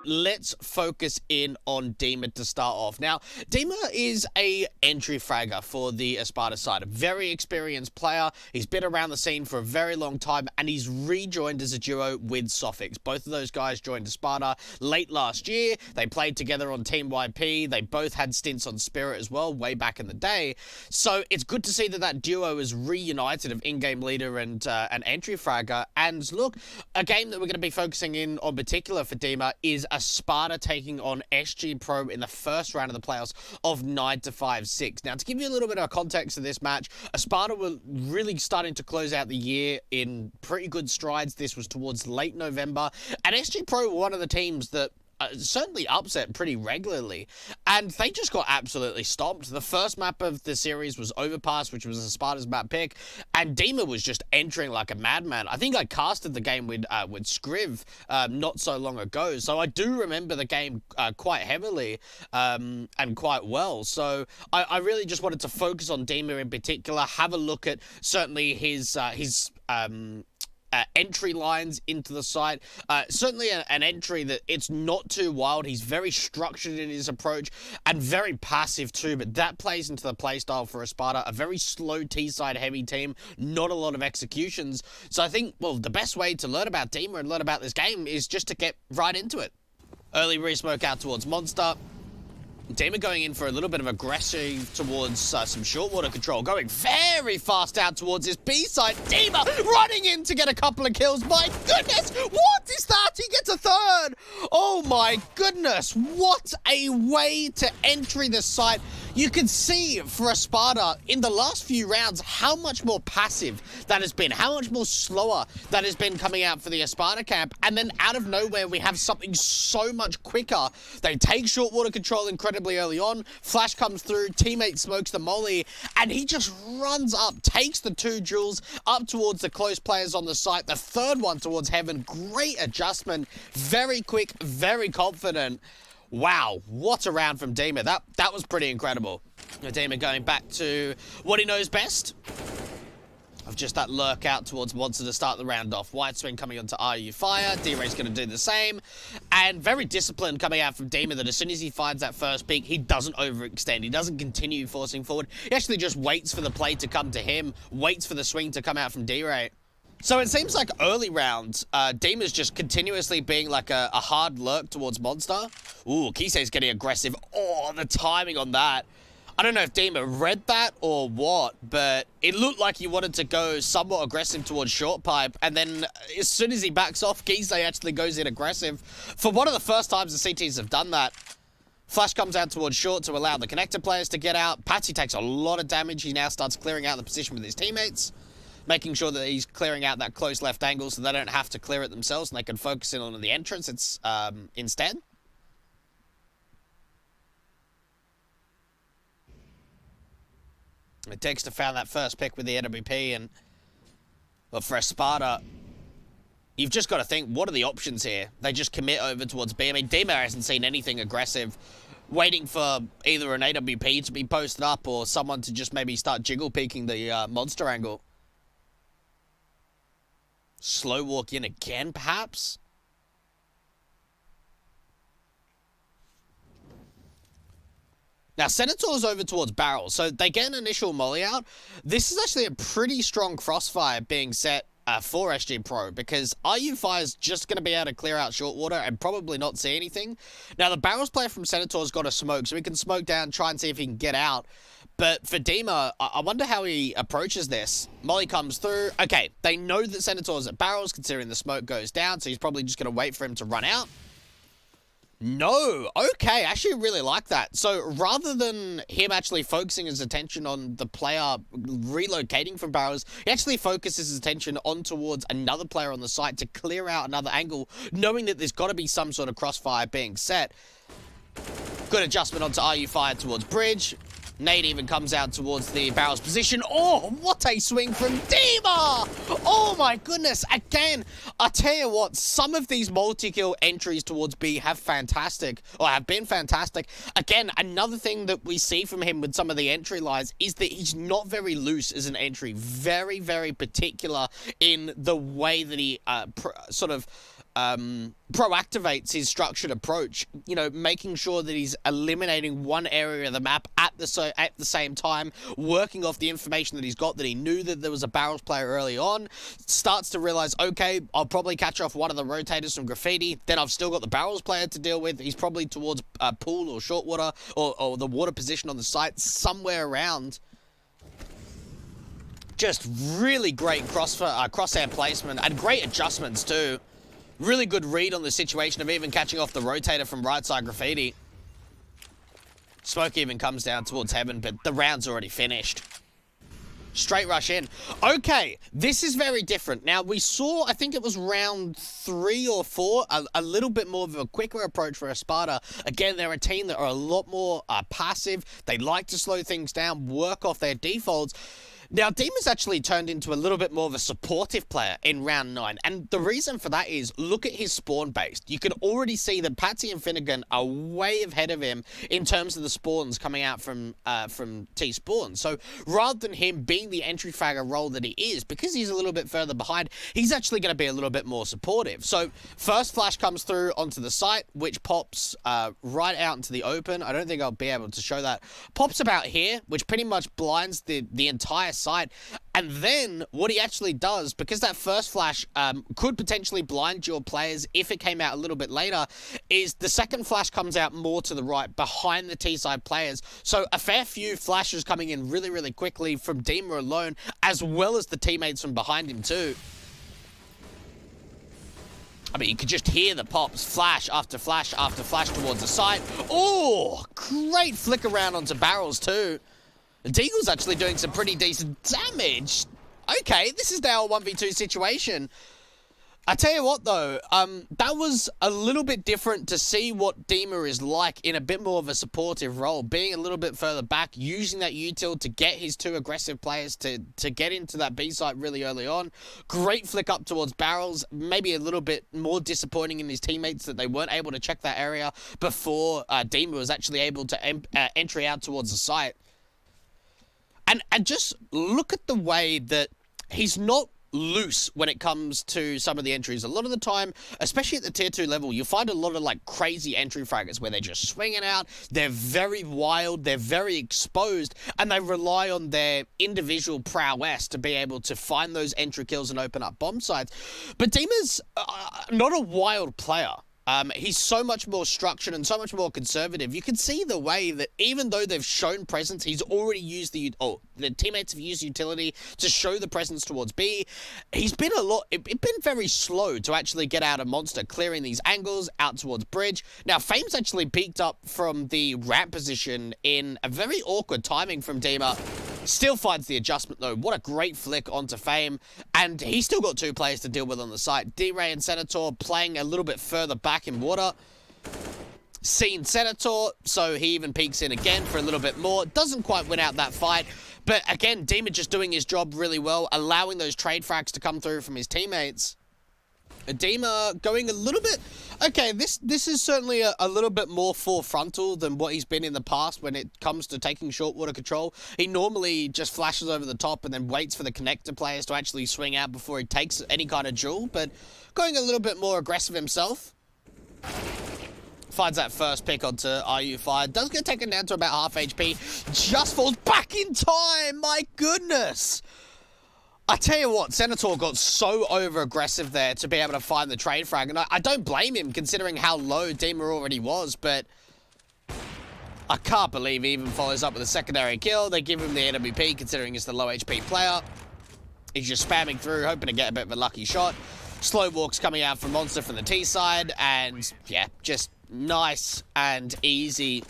let's focus in on Dima to start off. Now, Dima is a entry fragger for the Espada side, a very experienced player. He's been around the scene for a very long time, and he's rejoined as a duo with Sophics. Both of those guys joined Espada late last year. They played together on Team YP. They both had stints on Spirit as well, way back in the day. So it's good to see that that duo is reunited of in-game leader and an entry fragger. And look, a game that we're going to be focusing in on particular for Dima is Espada taking on SG.pro in the first round of the playoffs of 9-5-6. Now, to give you a little bit of context of this match, Espada were really starting to close out the year in pretty good strides. This was towards late November, and SG.pro were one of the teams that certainly upset pretty regularly, and they just got absolutely stomped. The first map of the series was Overpass, which was Espada's map pick, and Dima was just entering like a madman. I think I casted the game with Scriv not so long ago, so I do remember the game quite heavily and quite well. So I really just wanted to focus on Dima in particular, have a look at certainly his entry lines into the site. Certainly an entry that it's not too wild. He's very structured in his approach and very passive too, but that plays into the playstyle for Espada, a very slow T-side heavy team, not a lot of executions. So I think, well, the best way to learn about Dima and learn about this game is just to get right into it. Early re-smoke out towards Monster. Dima going in for a little bit of aggressive towards some short water control, going very fast out towards his B side. Dima running in to get a couple of kills. My goodness, what is that? He gets a third. Oh my goodness, what a way to entry the site. You can see for Espada in the last few rounds how much more passive that has been, how much more slower that has been coming out for the Espada camp. And then out of nowhere, we have something so much quicker. They take short water control incredibly early on. Flash comes through, teammate smokes the molly, and he just runs up, takes the 2 jewels up towards the close players on the site. The third one towards Heaven. Great adjustment. Very quick, very confident. Wow, what a round from Dima. That was pretty incredible. Dima going back to what he knows best of just that lurk out towards Monster to start the round off. White swing coming onto RU Fire. D-Ray's going to do the same. And very disciplined coming out from Dima that as soon as he finds that first peak, he doesn't overextend. He doesn't continue forcing forward. He actually just waits for the play to come to him, waits for the swing to come out from D-Ray. So it seems like early rounds, Dima's just continuously being like a hard lurk towards Monster. Ooh, Kisei's getting aggressive. Oh, the timing on that. I don't know if Dima read that or what, but it looked like he wanted to go somewhat aggressive towards short pipe, and then as soon as he backs off, Kisei actually goes in aggressive. For one of the first times the CTs have done that, Flash comes out towards short to allow the connector players to get out. Patsy takes a lot of damage. He now starts clearing out the position with his teammates, making sure that he's clearing out that close left angle so they don't have to clear it themselves and they can focus in on the entrance instead. Dexter found that first pick with the NWP, and well, for Espada, you've just got to think, what are the options here? They just commit over towards B. I mean, Dima hasn't seen anything aggressive, waiting for either an AWP to be posted up or someone to just maybe start jiggle peeking the Monster angle. Slow walk in again, perhaps? Now, Senator's over towards Barrel, so they get an initial molly out. This is actually a pretty strong crossfire being set for SG.pro, because RU Fire's just going to be able to clear out short water and probably not see anything. Now, the Barrels player from Senator's got a smoke, so he can smoke down, try and see if he can get out. But for Dima, I wonder how he approaches this. Molly comes through. Okay, they know that Senator's at Barrels, considering the smoke goes down, so he's probably just going to wait for him to run out. No, okay, I actually really like that. So rather than him actually focusing his attention on the player relocating from Barrels, he actually focuses his attention on towards another player on the site to clear out another angle, knowing that there's got to be some sort of crossfire being set. Good adjustment onto RU Fire towards Bridge. Nate even comes out towards the Barrels position. Oh, what a swing from Dima! Oh my goodness. Again, I tell you what, some of these multi-kill entries towards B have been fantastic. Again, another thing that we see from him with some of the entry lines is that he's not very loose as an entry. Very, very particular in the way that he proactivates his structured approach, you know, making sure that he's eliminating one area of the map at the same time, working off the information that he's got, that he knew that there was a barrels player early on, starts to realize, okay, I'll probably catch off one of the rotators from graffiti, then I've still got the barrels player to deal with. He's probably towards pool or short water or the water position on the site, somewhere around. Just really great crosshair placement and great adjustments too. Really good read on the situation of even catching off the rotator from right side graffiti. Smoke even comes down towards heaven, but the round's already finished. Straight rush in. Okay, this is very different. Now, we saw, I think it was round 3 or 4, a little bit more of a quicker approach for Espada. Again, they're a team that are a lot more passive. They like to slow things down, work off their defaults. Now, Dima's actually turned into a little bit more of a supportive player in round 9, and the reason for that is, look at his spawn base. You can already see that Patsy and Finnegan are way ahead of him in terms of the spawns coming out from T-Spawn. So, rather than him being the entry fragger role that he is, because he's a little bit further behind, he's actually going to be a little bit more supportive. So, first flash comes through onto the site, which pops right out into the open. I don't think I'll be able to show that. Pops about here, which pretty much blinds the entire side. And then what he actually does, because that first flash could potentially blind your players if it came out a little bit later, is the second flash comes out more to the right behind the T-side players. So a fair few flashes coming in really, really quickly from Dima alone, as well as the teammates from behind him too. I mean, you could just hear the pops, flash after flash after flash towards the site. Oh, great flick around onto barrels too. Deagle's actually doing some pretty decent damage. Okay, this is now a 1v2 situation. I tell you what though, that was a little bit different to see what Dima is like in a bit more of a supportive role, being a little bit further back, using that util to get his 2 aggressive players to get into that B site really early on. Great flick up towards barrels, maybe a little bit more disappointing in his teammates that they weren't able to check that area before Dima was actually able to entry out towards the site. And just look at the way that he's not loose when it comes to some of the entries. A lot of the time, especially at the tier 2 level, you find a lot of like crazy entry fraggers where they're just swinging out, they're very wild, they're very exposed, and they rely on their individual prowess to be able to find those entry kills and open up bomb sites. But Dima's not a wild player. He's so much more structured and so much more conservative. You can see the way that even though they've shown presence, he's already used the teammates have used utility to show the presence towards B. He's been been very slow to actually get out of Monster, clearing these angles out towards bridge. Now, Fame's actually peeked up from the ramp position in a very awkward timing from Dima. Still finds the adjustment though. What a great flick onto Fame. And he's still got 2 players to deal with on the site. D-Ray and Senator playing a little bit further back in water. Seen Senator, so he even peeks in again for a little bit more. Doesn't quite win out that fight. But again, Dima just doing his job really well, allowing those trade frags to come through from his teammates. Dima going a little bit... Okay, this is certainly a little bit more forefrontal than what he's been in the past when it comes to taking short water control. He normally just flashes over the top and then waits for the connector players to actually swing out before he takes any kind of duel, but going a little bit more aggressive himself. Finds that first pick onto RU Fire. Does get taken down to about half HP. Just falls back in time! My goodness! I tell you what, Senator got so over-aggressive there to be able to find the trade frag, and I don't blame him considering how low Dima already was, but I can't believe he even follows up with a secondary kill. They give him the AWP considering he's the low HP player. He's just spamming through, hoping to get a bit of a lucky shot. Slow walks coming out from Monster from the T side, and yeah, just nice and easy.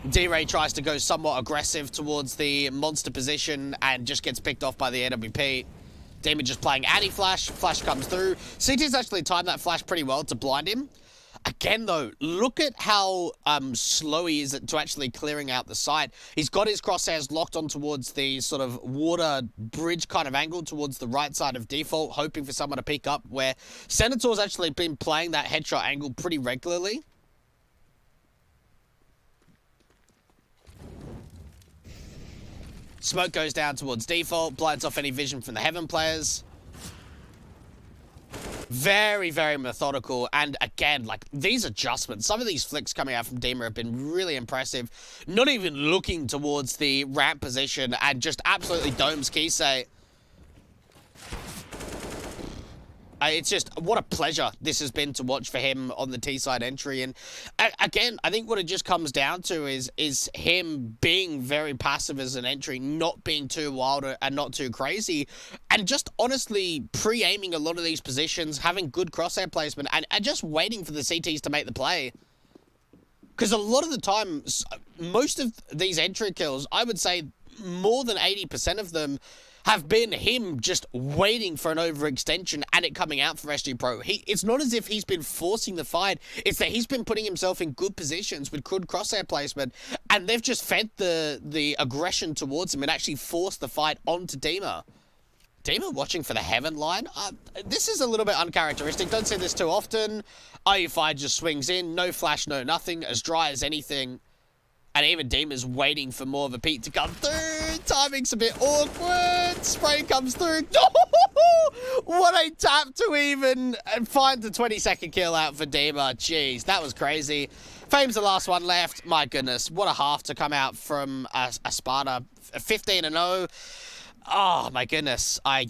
D-Ray tries to go somewhat aggressive towards the Monster position and just gets picked off by the AWP. Dima just playing anti-flash. Flash comes through. CT's actually timed that flash pretty well to blind him. Again, though, look at how slow he is to actually clearing out the site. He's got his crosshairs locked on towards the sort of water bridge kind of angle towards the right side of default, hoping for someone to pick up, where Senator's actually been playing that headshot angle pretty regularly. Smoke goes down towards default, blinds off any vision from the Heaven players. Very, very methodical. And again, like these adjustments, some of these flicks coming out from Dima have been really impressive. Not even looking towards the ramp position and just absolutely domes Kisei. It's just, what a pleasure this has been to watch for him on the T-side entry. And again, I think what it just comes down to is him being very passive as an entry, not being too wild and not too crazy, and just honestly pre-aiming a lot of these positions, having good crosshair placement, and just waiting for the CTs to make the play. Because a lot of the time, most of these entry kills, I would say more than 80% of them have been him just waiting for an overextension and it coming out for SG.pro. It's not as if he's been forcing the fight. It's that he's been putting himself in good positions with good crosshair placement, and they've just fed the aggression towards him and actually forced the fight onto Dima. Dima watching for the heaven line? This is a little bit uncharacteristic. Don't see this too often. IU5 just swings in. No flash, no nothing. As dry as anything. And even Dima's waiting for more of a peak to come through. Timing's a bit awkward. Spray comes through. What a tap to even find the 20-second kill out for Dima. Jeez, that was crazy. Fame's the last one left. My goodness, what a half to come out from Espada. 15-0. Oh, my goodness. I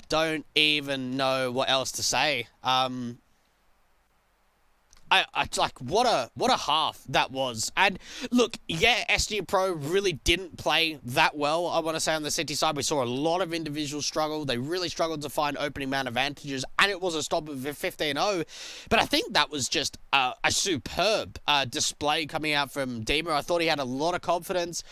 don't even know what else to say. I like, what a half that was. And look, yeah, SG.pro really didn't play that well, I want to say, on the City side. We saw a lot of individuals struggle. They really struggled to find opening man advantages, and it was a stop of 15-0. But I think that was just a superb display coming out from Dima. I thought he had a lot of confidence.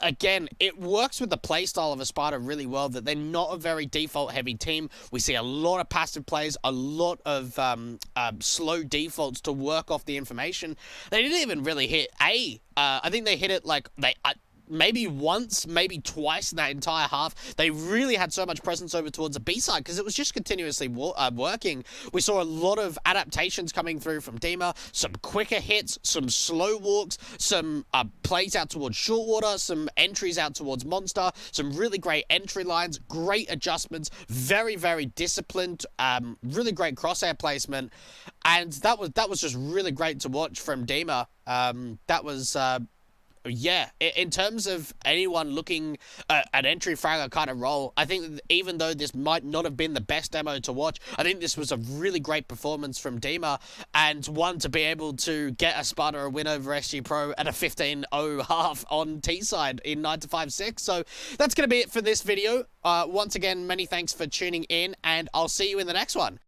Again, it works with the playstyle of Espada really well, that they're not a very default-heavy team. We see a lot of passive plays, a lot of slow defaults to work off the information. They didn't even really hit A. I think they hit it like maybe once, maybe twice in that entire half. They really had so much presence over towards the B side because it was just continuously working. We saw a lot of adaptations coming through from Dima, some quicker hits, some slow walks, some plays out towards short water, some entries out towards monster, some really great entry lines, great adjustments, very, very disciplined, really great crosshair placement, and that was just really great to watch from Dima. That was yeah, in terms of anyone looking at an entry fragger kind of role, I think that even though this might not have been the best demo to watch, I think this was a really great performance from Dima, and one to be able to get Espada a win over SG.pro at a 15-0 half on T-side in 9-5-6. So that's going to be it for this video. Once again, many thanks for tuning in, and I'll see you in the next one.